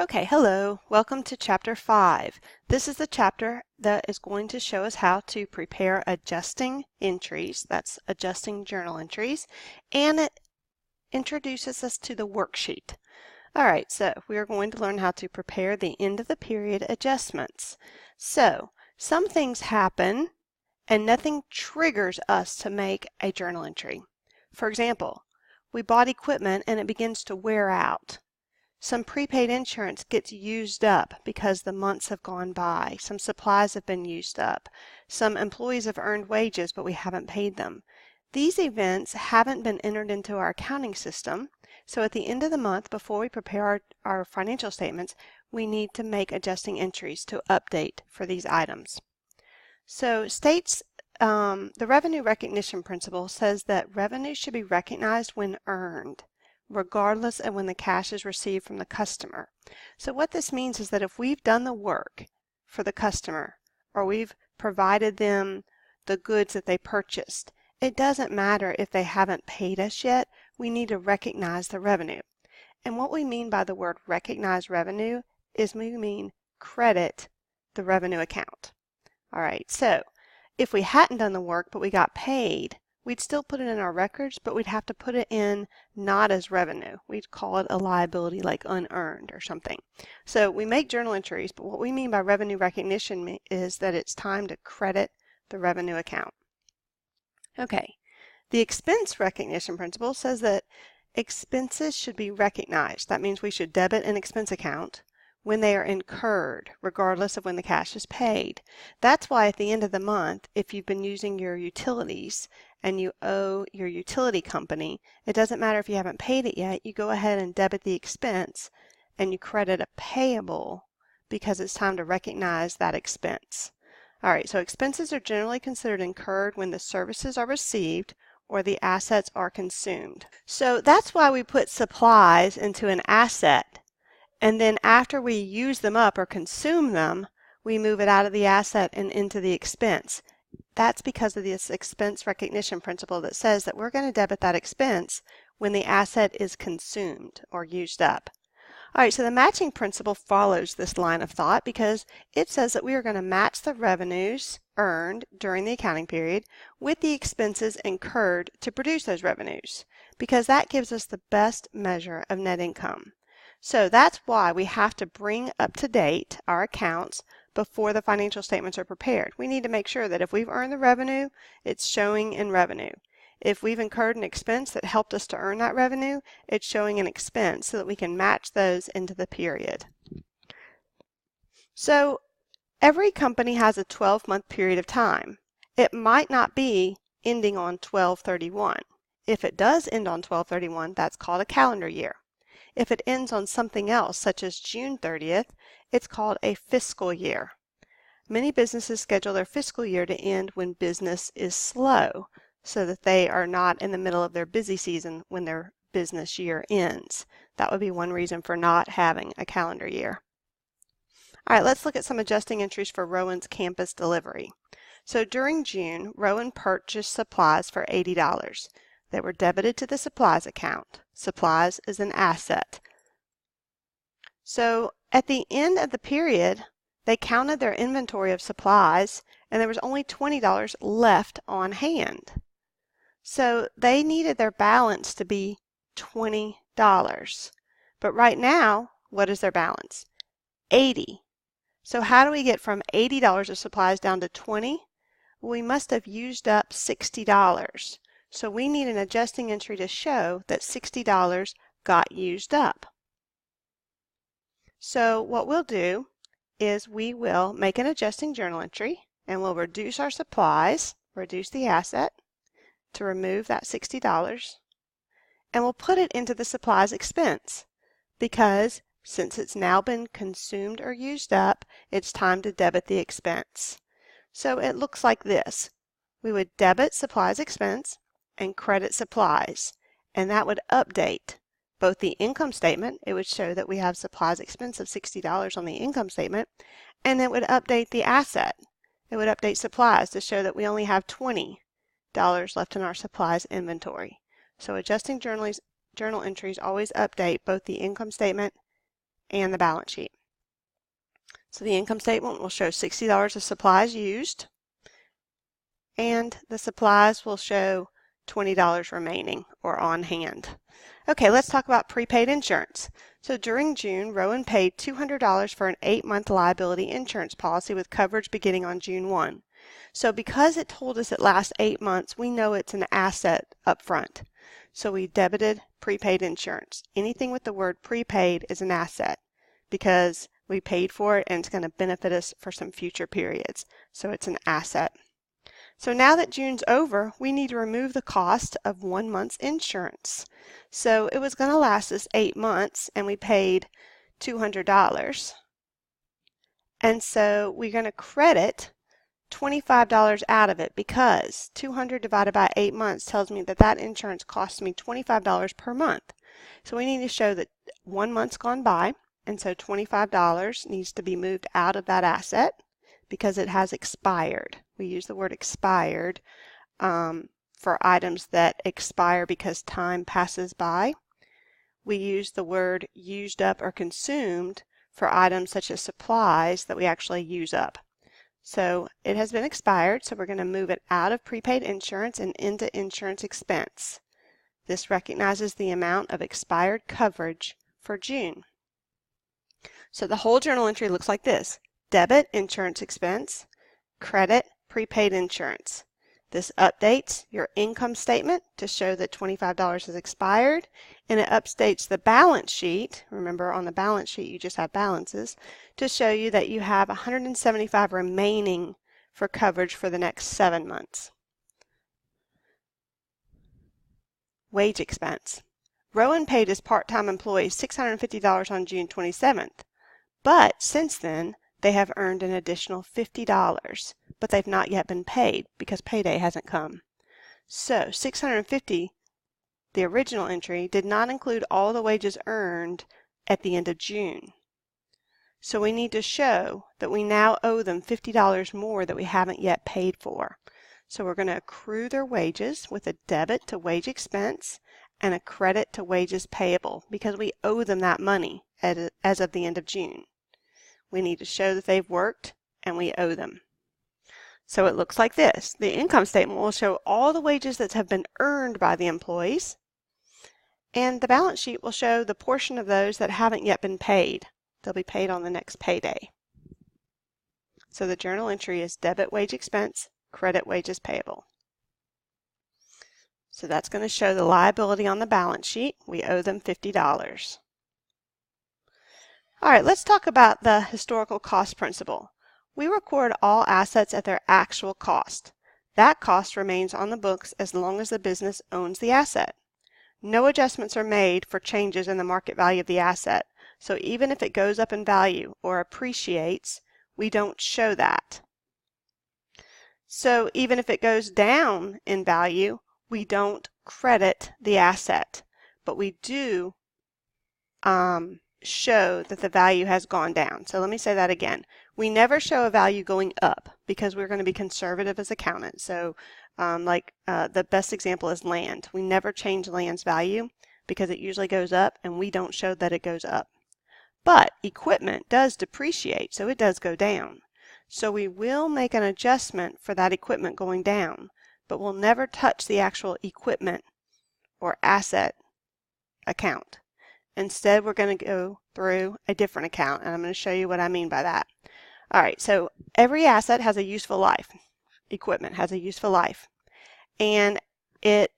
Okay, hello. Welcome to Chapter 5. This is the chapter that is going to show us how to prepare adjusting entries, that's adjusting journal entries, and it introduces us to the worksheet. Alright, so we are going to learn how to prepare the end of the period adjustments. So, some things happen and nothing triggers us to make a journal entry. For example, we bought equipment and it begins to wear out. Some prepaid insurance gets used up because the months have gone by. Some supplies have been used up. Some employees have earned wages, but we haven't paid them. These events haven't been entered into our accounting system, so at the end of the month, before we prepare our financial statements, we need to make adjusting entries to update for these items. So the revenue recognition principle says that revenue should be recognized when earned, regardless of when the cash is received from the customer. So what this means is that if we've done the work for the customer or we've provided them the goods that they purchased, it doesn't matter if they haven't paid us yet, we need to recognize the revenue. And what we mean by the word recognize revenue is we mean credit the revenue account. All right, so if we hadn't done the work but we got paid, we'd still put it in our records, but we'd have to put it in not as revenue. We'd call it a liability like unearned or something. So we make journal entries, but what we mean by revenue recognition is that it's time to credit the revenue account. Okay, the expense recognition principle says that expenses should be recognized. That means we should debit an expense account when they are incurred, regardless of when the cash is paid. That's why at the end of the month, if you've been using your utilities and you owe your utility company, it doesn't matter if you haven't paid it yet, you go ahead and debit the expense and you credit a payable because it's time to recognize that expense. All right, so expenses are generally considered incurred when the services are received or the assets are consumed. So that's why we put supplies into an asset, and then after we use them up or consume them, we move it out of the asset and into the expense. That's because of this expense recognition principle that says that we're going to debit that expense when the asset is consumed or used up. All right, so the matching principle follows this line of thought because it says that we are going to match the revenues earned during the accounting period with the expenses incurred to produce those revenues, because that gives us the best measure of net income. So that's why we have to bring up to date our accounts before the financial statements are prepared. We need to make sure that if we've earned the revenue, it's showing in revenue. If we've incurred an expense that helped us to earn that revenue, it's showing an expense so that we can match those into the period. So every company has a 12-month period of time. It might not be ending on 12/31. If it does end on 12/31, that's called a calendar year. If it ends on something else, such as June 30th, it's called a fiscal year. Many businesses schedule their fiscal year to end when business is slow, so that they are not in the middle of their busy season when their business year ends. That would be one reason for not having a calendar year. All right, let's look at some adjusting entries for Rowan's campus delivery. So during June, Rowan purchased supplies for $80. They were debited to the supplies account. Supplies is an asset. So at the end of the period, they counted their inventory of supplies and there was only $20 left on hand. So they needed their balance to be $20. But right now, what is their balance? $80. So how do we get from $80 of supplies down to $20? Well, we must have used up $60. So we need an adjusting entry to show that $60 got used up. So what we'll do is we will make an adjusting journal entry and we'll reduce our supplies, reduce the asset to remove that $60, and we'll put it into the supplies expense because since it's now been consumed or used up, it's time to debit the expense. So it looks like this. We would debit supplies expense and credit supplies, and that would update both the income statement. It would show that we have supplies expense of $60 on the income statement, and it would update the asset. It would update supplies to show that we only have $20 left in our supplies inventory. So adjusting journal entries always update both the income statement and the balance sheet. So the income statement will show $60 of supplies used, and the supplies will show $20 remaining or on hand. Okay, let's talk about prepaid insurance. So during June, Rowan paid $200 for an 8-month liability insurance policy with coverage beginning on June 1. So because it told us it lasts 8 months, we know it's an asset up front. So we debited prepaid insurance. Anything with the word prepaid is an asset because we paid for it and it's going to benefit us for some future periods. So it's an asset. So now that June's over, we need to remove the cost of 1 month's insurance. So it was going to last us 8 months and we paid $200. And so we're going to credit $25 out of it because 200 divided by 8 months tells me that that insurance costs me $25 per month. So we need to show that 1 month's gone by, and so $25 needs to be moved out of that asset because it has expired. We use the word expired for items that expire because time passes by. We use the word used up or consumed for items such as supplies that we actually use up. So it has been expired, so we're going to move it out of prepaid insurance and into insurance expense. This recognizes the amount of expired coverage for June. So the whole journal entry looks like this: debit insurance expense, credit prepaid insurance. This updates your income statement to show that $25 has expired, and it updates the balance sheet. Remember, on the balance sheet you just have balances, to show you that you have $175 remaining for coverage for the next 7 months. Wage expense. Rowan paid his part-time employees $650 on June 27th, but since then they have earned an additional $50, but they've not yet been paid because payday hasn't come. So $650, the original entry, did not include all the wages earned at the end of June. So we need to show that we now owe them $50 more that we haven't yet paid for. So we're going to accrue their wages with a debit to wage expense and a credit to wages payable because we owe them that money as of the end of June. We need to show that they've worked and we owe them. So it looks like this. The income statement will show all the wages that have been earned by the employees, and the balance sheet will show the portion of those that haven't yet been paid. They'll be paid on the next payday. So the journal entry is debit wage expense, credit wages payable. So that's going to show the liability on the balance sheet. We owe them $50. All right, let's talk about the historical cost principle. We record all assets at their actual cost. That cost remains on the books as long as the business owns the asset. No adjustments are made for changes in the market value of the asset. So even if it goes up in value or appreciates, we don't show that. So even if it goes down in value, we don't credit the asset, but we do show that the value has gone down. So let me say that again. We never show a value going up because we're going to be conservative as accountants. So the best example is land. We never change land's value because it usually goes up, and we don't show that it goes up. But equipment does depreciate, so it does go down. So we will make an adjustment for that equipment going down, but we'll never touch the actual equipment or asset account. Instead, we're going to go through a different account, and I'm going to show you what I mean by that. All right, so every asset has a useful life. Equipment has a useful life, and it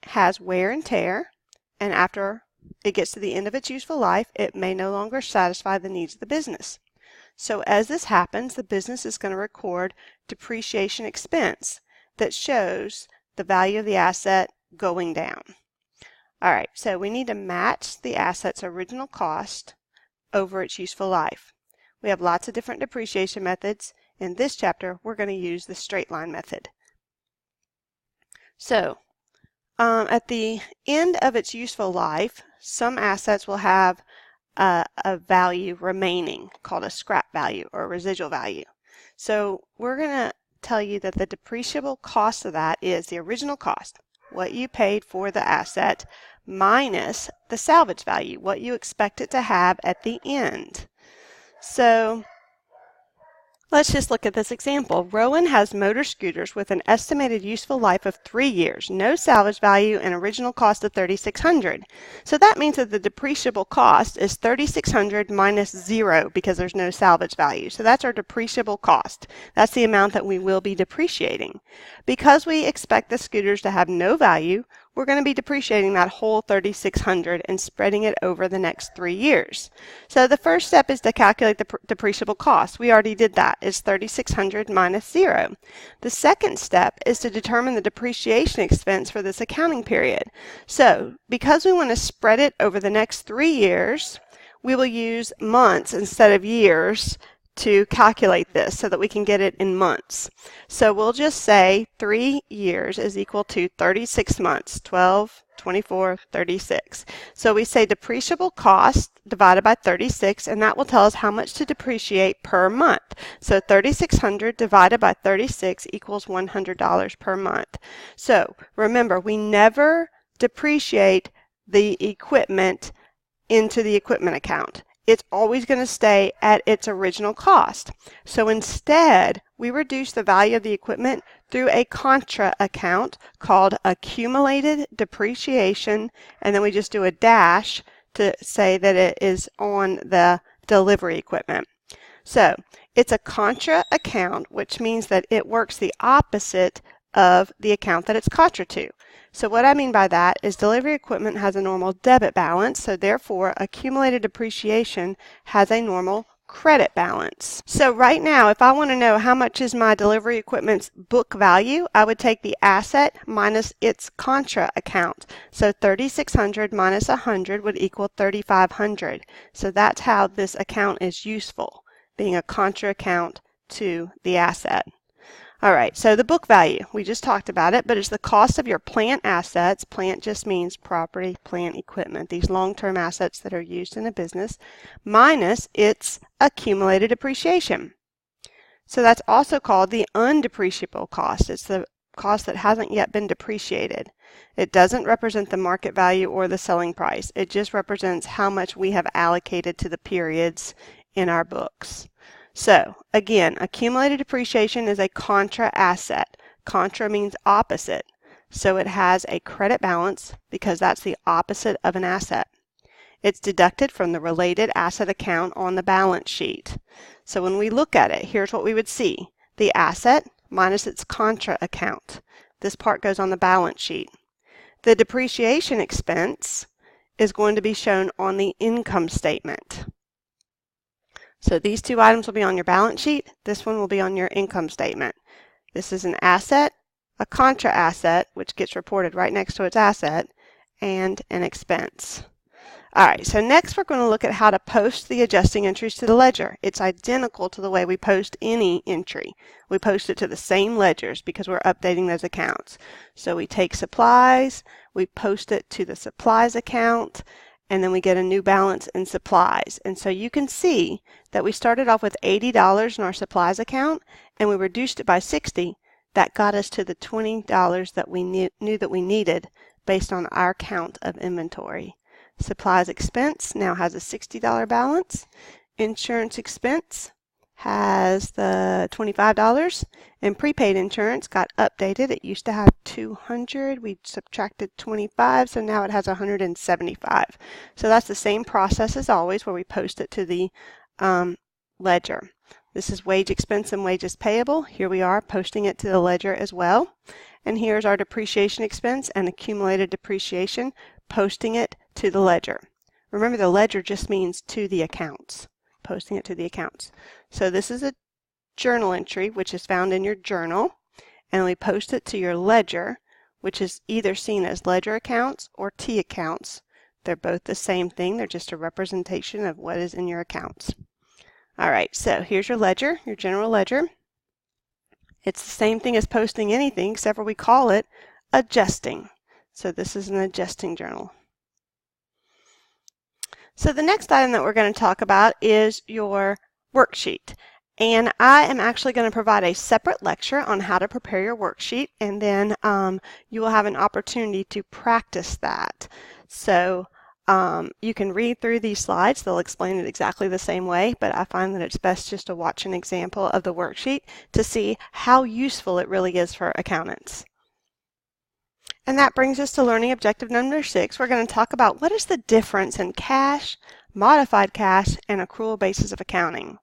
has wear and tear, and after it gets to the end of its useful life, it may no longer satisfy the needs of the business. So as this happens, the business is going to record depreciation expense that shows the value of the asset going down. All right, so we need to match the asset's original cost over its useful life. We have lots of different depreciation methods. In this chapter, we're going to use the straight line method. So at the end of its useful life, some assets will have a value remaining called a scrap value or residual value. So we're going to tell you that the depreciable cost of that is the original cost, what you paid for the asset, minus the salvage value, what you expect it to have at the end. So let's just look at this example. Rowan has motor scooters with an estimated useful life of 3 years, no salvage value, and original cost of $3,600. So that means that the depreciable cost is $3,600 minus 0 because there's no salvage value. So that's our depreciable cost. That's the amount that we will be depreciating. Because we expect the scooters to have no value, we're going to be depreciating that whole $3,600 and spreading it over the next 3 years. So the first step is to calculate the depreciable cost. We already did that. It's $3,600 minus 0. The second step is to determine the depreciation expense for this accounting period. So because we want to spread it over the next 3 years, we will use months instead of years to calculate this so that we can get it in months. So we'll just say 3 years is equal to 36 months, 12, 24, 36. So we say depreciable cost divided by 36, and that will tell us how much to depreciate per month. So 3,600 divided by 36 equals $100 per month. So remember, we never depreciate the equipment into the equipment account. It's always going to stay at its original cost. So instead, we reduce the value of the equipment through a contra account called accumulated depreciation, and then we just do a dash to say that it is on the delivery equipment. So it's a contra account, which means that it works the opposite of the account that it's contra to. So what I mean by that is delivery equipment has a normal debit balance, so therefore accumulated depreciation has a normal credit balance. So right now, if I want to know how much is my delivery equipment's book value, I would take the asset minus its contra account. So 3,600 minus 100 would equal 3,500. So that's how this account is useful, being a contra account to the asset. All right, so the book value, we just talked about it, but it's the cost of your plant assets. Plant just means property, plant, equipment, these long-term assets that are used in a business, minus its accumulated depreciation. So that's also called the undepreciable cost. It's the cost that hasn't yet been depreciated. It doesn't represent the market value or the selling price. It just represents how much we have allocated to the periods in our books. So again, accumulated depreciation is a contra asset. Contra means opposite. So it has a credit balance because that's the opposite of an asset. It's deducted from the related asset account on the balance sheet. So when we look at it, here's what we would see. The asset minus its contra account. This part goes on the balance sheet. The depreciation expense is going to be shown on the income statement. So these two items will be on your balance sheet. This one will be on your income statement. This is an asset, a contra asset, which gets reported right next to its asset, and an expense. All right, so next we're going to look at how to post the adjusting entries to the ledger. It's identical to the way we post any entry. We post it to the same ledgers because we're updating those accounts. So we take supplies, we post it to the supplies account, and then we get a new balance in supplies. And so you can see that we started off with $80 in our supplies account, and we reduced it by $60. That got us to the $20 that we knew that we needed based on our count of inventory. Supplies expense now has a $60 balance. Insurance expense has the $25, and prepaid insurance got updated. It used to have $200. We subtracted $25, so now it has $175. So that's the same process as always, where we post it to the ledger. This is wage expense and wages payable. Here we are posting it to the ledger as well. And here's our depreciation expense and accumulated depreciation, posting it to the ledger. Remember, the ledger just means to the accounts, posting it to the accounts. So this is a journal entry, which is found in your journal, and we post it to your ledger, which is either seen as ledger accounts or T accounts. They're both the same thing. They're just a representation of what is in your accounts. All right, so here's your ledger, your general ledger. It's the same thing as posting anything, except for we call it adjusting. So this is an adjusting journal. So the next item that we're going to talk about is your worksheet. And I am actually going to provide a separate lecture on how to prepare your worksheet, and then you will have an opportunity to practice that. So you can read through these slides. They'll explain it exactly the same way, but I find that it's best just to watch an example of the worksheet to see how useful it really is for accountants. And that brings us to learning objective number 6. We're going to talk about what is the difference in cash, modified cash, and accrual basis of accounting.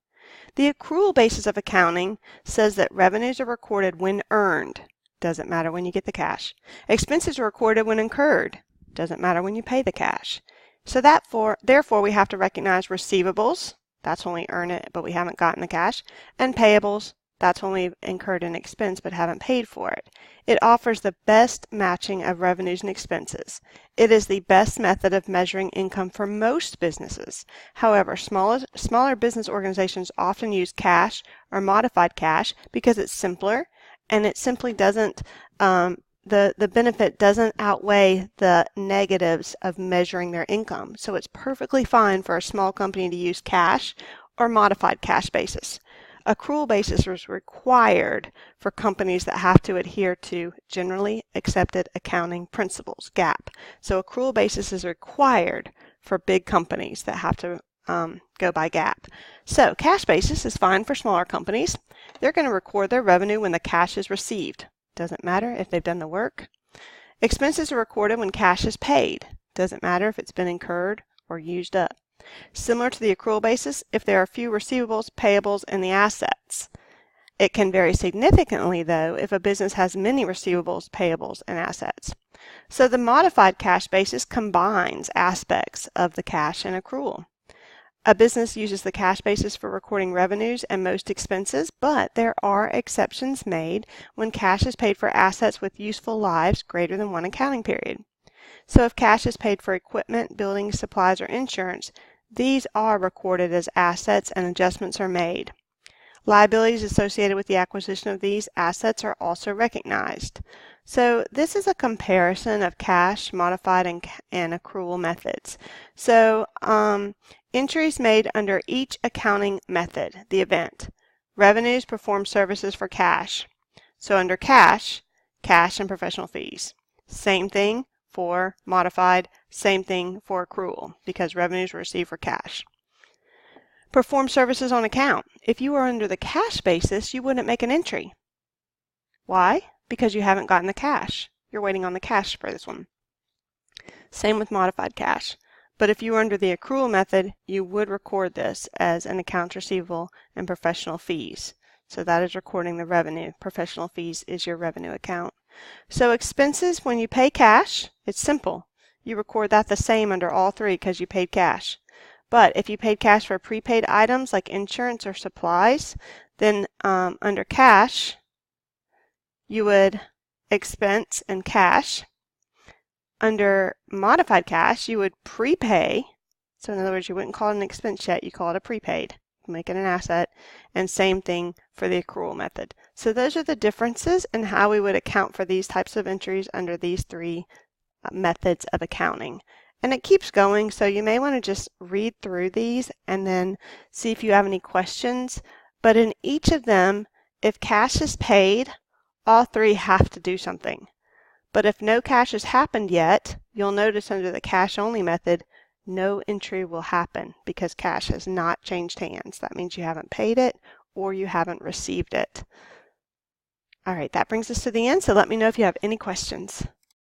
The accrual basis of accounting says that revenues are recorded when earned. Doesn't matter when you get the cash. Expenses are recorded when incurred. Doesn't matter when you pay the cash. So therefore, we have to recognize receivables. That's when we earn it, but we haven't gotten the cash. And payables. That's when we've incurred an expense but haven't paid for it. It offers the best matching of revenues and expenses. It is the best method of measuring income for most businesses. However, smaller business organizations often use cash or modified cash because it's simpler and it simply doesn't, the benefit doesn't outweigh the negatives of measuring their income. So it's perfectly fine for a small company to use cash or modified cash basis. Accrual basis is required for companies that have to adhere to generally accepted accounting principles, GAAP. So accrual basis is required for big companies that have to go by GAAP. So cash basis is fine for smaller companies. They're going to record their revenue when the cash is received. Doesn't matter if they've done the work. Expenses are recorded when cash is paid. Doesn't matter if it's been incurred or used up. Similar to the accrual basis, if there are few receivables, payables, and the assets. It can vary significantly, though, if a business has many receivables, payables, and assets. So the modified cash basis combines aspects of the cash and accrual. A business uses the cash basis for recording revenues and most expenses, but there are exceptions made when cash is paid for assets with useful lives greater than one accounting period. So if cash is paid for equipment, buildings, supplies, or insurance, these are recorded as assets and adjustments are made. Liabilities associated with the acquisition of these assets are also recognized. So this is a comparison of cash, modified, and accrual methods. So entries made under each accounting method, the event. Revenues perform services for cash. So under cash, cash and professional fees. Same thing for modified, same thing for accrual, because revenues were received for cash. Perform services on account. If you were under the cash basis, you wouldn't make an entry. Why? Because you haven't gotten the cash. You're waiting on the cash for this one. Same with modified cash. But if you were under the accrual method, you would record this as an accounts receivable and professional fees. So that is recording the revenue. Professional fees is your revenue account. So expenses, when you pay cash, it's simple. You record that the same under all three because you paid cash. But if you paid cash for prepaid items like insurance or supplies, then under cash, you would expense and cash. Under modified cash, you would prepay. So in other words, you wouldn't call it an expense yet, you call it a prepaid. Make it an asset. And same thing for the accrual method. So those are the differences in how we would account for these types of entries under these three methods of accounting. And it keeps going, so you may want to just read through these and then see if you have any questions. But in each of them, if cash is paid, all three have to do something. But if no cash has happened yet, you'll notice under the cash only method, no entry will happen because cash has not changed hands. That means you haven't paid it or you haven't received it. All right, that brings us to the end, so let me know if you have any questions.